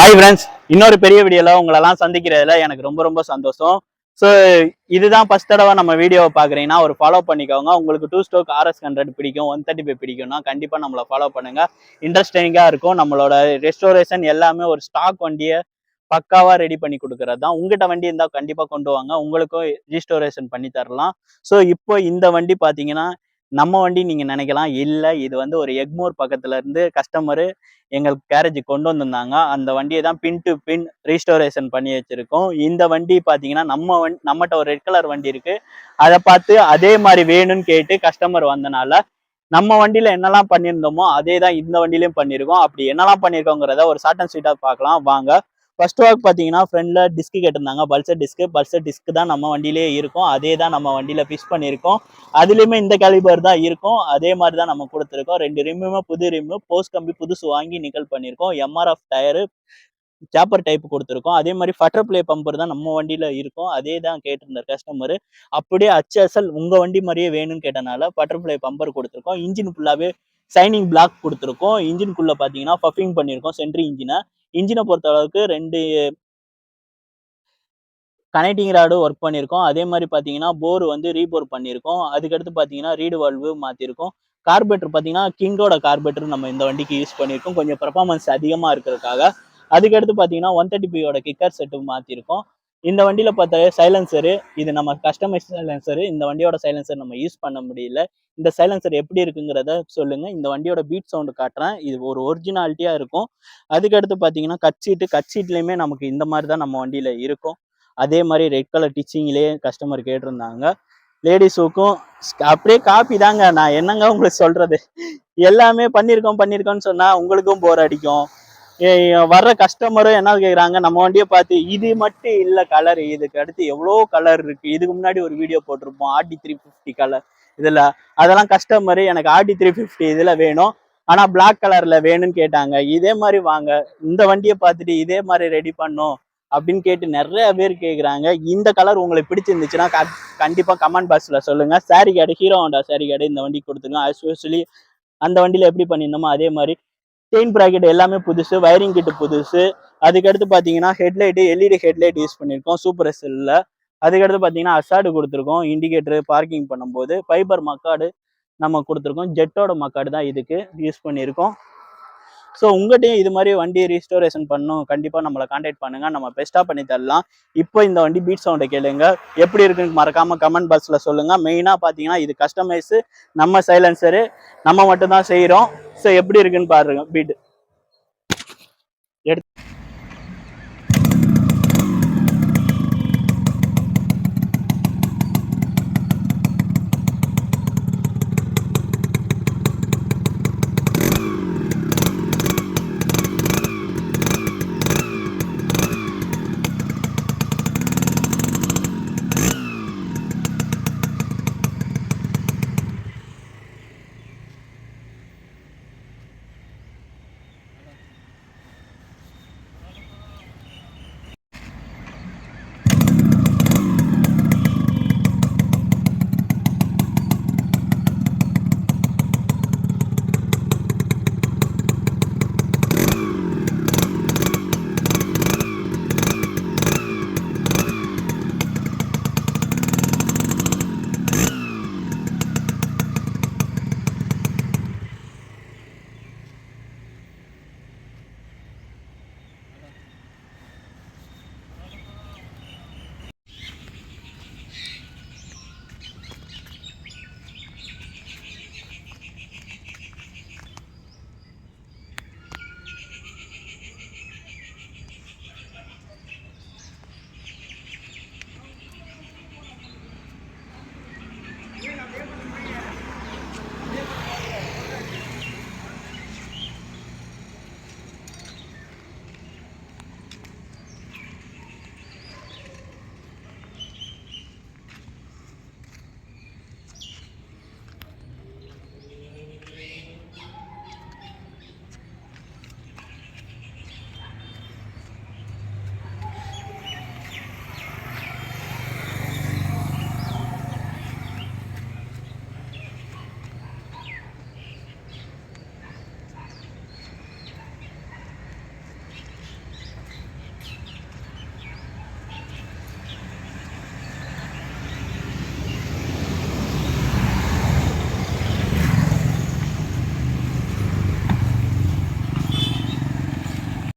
Hi friends, இன்னொரு பெரிய வீடியோல உங்களெல்லாம் சந்திக்கிறதுல எனக்கு ரொம்ப ரொம்ப சந்தோஷம். ஸோ இதுதான் ஃபர்ஸ்ட் தடவை நம்ம வீடியோவை பார்க்குறீங்கன்னா ஒரு ஃபாலோ பண்ணிக்கோங்க. உங்களுக்கு 2 ஸ்ட்ரோக் RS100 பிடிக்கும், 135 பிடிக்கும்னா கண்டிப்பாக நம்மளை ஃபாலோ பண்ணுங்க. இன்ட்ரெஸ்டிங்காக இருக்கும். நம்மளோட ரெஸ்டோரேஷன் எல்லாமே ஒரு ஸ்டாக் வண்டியை பக்காவாக ரெடி பண்ணி கொடுக்கறது தான். உங்ககிட்ட வண்டி இருந்தால் கண்டிப்பாக கொண்டு வாங்க, உங்களுக்கும் ரீஸ்டோரேஷன் பண்ணி தரலாம். ஸோ இப்போ இந்த வண்டி பார்த்தீங்கன்னா நம்ம வண்டி நீங்க நினைக்கலாம், இல்ல இது வந்து ஒரு எக்மோர் பக்கத்துல இருந்து கஸ்டமரு எங்கள் கேரேஜுக்கு கொண்டு வந்திருந்தாங்க. அந்த வண்டியை தான் பின் டு பின் ரீஸ்டோரேஷன் பண்ணி வச்சிருக்கோம். இந்த வண்டி பார்த்தீங்கன்னா நம்மகிட்ட ஒரு ரெட் கலர் வண்டி இருக்கு. அதை பார்த்து அதே மாதிரி வேணும்னு கேட்டு கஸ்டமர் வந்தனால நம்ம வண்டியில என்னெல்லாம் பண்ணியிருந்தோமோ அதே தான் இந்த வண்டியிலையும் பண்ணியிருக்கோம். அப்படி என்னெல்லாம் பண்ணியிருக்கோங்கிறத ஒரு ஷார்ட் அண்ட் ஸ்வீட்டா பார்க்கலாம் வாங்க. ஃபர்ஸ்ட் ஒர்க் பார்த்தீங்கன்னா ஃப்ரண்ட்ல டிஸ்க் கேட்டிருந்தாங்க, பல்சர் டிஸ்க் தான் நம்ம வண்டியிலே இருக்கும். அதே தான் நம்ம வண்டியில ஃபிக்ஸ் பண்ணியிருக்கோம். அதுலேயுமே இந்த கேலிபர் தான் இருக்கும். அதே மாதிரி தான் நம்ம கொடுத்துருக்கோம். 2 ரிம்முமே புது ரிம்மு, போஸ்ட் கம்பி புதுசு வாங்கி நிக்கல் பண்ணியிருக்கோம். MRF டயரு, சாப்பர் டைப் கொடுத்துருக்கோம். அதே மாதிரி ஃபட்டர் பிளே பம்பர் தான் நம்ம வண்டியில இருக்கும். அதே தான் கேட்டிருந்தார் கஸ்டமர். அப்படியே HSL உங்க வண்டி மாதிரியே வேணும்னு கேட்டனால பட்டர் பிளே பம்பர் கொடுத்துருக்கோம். இன்ஜின் ஃபுல்லாவே சைனிங் பிளாக் கொடுத்துருக்கோம். இன்ஜின்குள்ள பார்த்தீங்கன்னா பஃபிங் பண்ணியிருக்கோம் சென்ட்ரி இன்ஜினை பொறுத்த அளவுக்கு 2 கனெக்டிங் ராடு ஒர்க் பண்ணியிருக்கோம். அதே மாதிரி பார்த்தீங்கன்னா போர் வந்து ரீபோர் பண்ணியிருக்கோம். அதுக்கடுத்து பார்த்தீங்கன்னா ரீடு வால்வு மாற்றிருக்கோம். கார்பரேட்டர் பார்த்தீங்கன்னா கிங்கோட கார்பரேட்டர் நம்ம இந்த வண்டிக்கு யூஸ் பண்ணியிருக்கோம், கொஞ்சம் பெர்ஃபார்மன்ஸ் அதிகமாக இருக்கிறதுக்காக. அதுக்கடுத்து பார்த்தீங்கன்னா 135 கிக்கர் செட்டு மாற்றிருக்கோம். இந்த வண்டியில பார்த்த சைலன்சரு, இது நம்ம கஸ்டமைஸ் சைலன்சரு. இந்த வண்டியோட சைலன்சர் நம்ம யூஸ் பண்ண முடியல. இந்த சைலன்சர் எப்படி இருக்குங்கிறத சொல்லுங்க. இந்த வண்டியோட பீட் சவுண்டு காட்டுறேன். இது ஒரு ஒரிஜினாலிட்டியா இருக்கும். அதுக்கடுத்து பார்த்தீங்கன்னா கட் சீட்லையுமே நமக்கு இந்த மாதிரி தான் நம்ம வண்டியில இருக்கும். அதே மாதிரி ரெட் கலர் டிச்சிங்லேயே கஸ்டமர் கேட்டிருந்தாங்க. லேடிஸுக்கும் அப்படியே காப்பி தாங்க. நான் என்னங்க உங்களுக்கு சொல்றது, எல்லாமே பண்ணியிருக்கோம்னு சொன்னா உங்களுக்கும் போர் அடிக்கும். வர்ற கஸ்டமரும் என்ன கேட்குறாங்க, நம்ம வண்டியை பார்த்து இது மட்டும் இல்லை கலர், இதுக்கு அடுத்து எவ்வளோ கலர் இருக்கு. இதுக்கு முன்னாடி ஒரு வீடியோ போட்டிருப்போம் RD 350 கலர் இதுல. அதெல்லாம் கஸ்டமரு எனக்கு RD 350 இதுல வேணும், ஆனா பிளாக் கலர்ல வேணும்னு கேட்டாங்க. இதே மாதிரி வாங்க, இந்த வண்டியை பார்த்துட்டு இதே மாதிரி ரெடி பண்ணும் அப்படின்னு கேட்டு நிறைய பேர் கேட்குறாங்க. இந்த கலர் உங்களுக்கு பிடிச்சிருந்துச்சுன்னா கண்டிப்பா கமெண்ட் பாக்ஸ்ல சொல்லுங்க. Sorry card, hero Honda sorry card இந்த வண்டிக்கு கொடுத்துருங்க. ஆக்சுவலி அந்த வண்டியில எப்படி பண்ணியிருந்தோமோ அதே மாதிரி செயின் ப்ராக்கெட் எல்லாமே புதுசு, வயரிங் கிட்டு புதுசு. அதுக்கடுத்து பார்த்தீங்கன்னா ஹெட்லைட்டு LED ஹெட்லைட் யூஸ் பண்ணியிருக்கோம் சூப்பர் எஸ்எல்ல. அதுக்கடுத்து பார்த்தீங்கன்னா அசாடு கொடுத்துருக்கோம். இண்டிகேட்டர் பார்க்கிங் பண்ணும்போது ஃபைபர் மக்காடு நம்ம கொடுத்துருக்கோம். ஜெட்டோட மக்காடு தான் இதுக்கு யூஸ் பண்ணியிருக்கோம். ஸோ உங்கள்கிட்டையும் இது மாதிரி வண்டி ரீஸ்டோரேஷன் பண்ணணும், கண்டிப்பாக நம்மளை கான்டாக்ட் பண்ணுங்க, நம்ம பெஸ்ட்டாக பண்ணி தரலாம். இப்போ இந்த வண்டி பீட் சவுண்டை கேளுங்க, எப்படி இருக்குன்னு மறக்காம கமெண்ட் பாக்ஸில் சொல்லுங்க. மெயினாக பார்த்தீங்கன்னா இது கஸ்டமைஸு, நம்ம சைலன்சரு நம்ம மட்டும்தான் செய்கிறோம். ஸோ எப்படி இருக்குன்னு பாருங்க. பீட் எடுத்து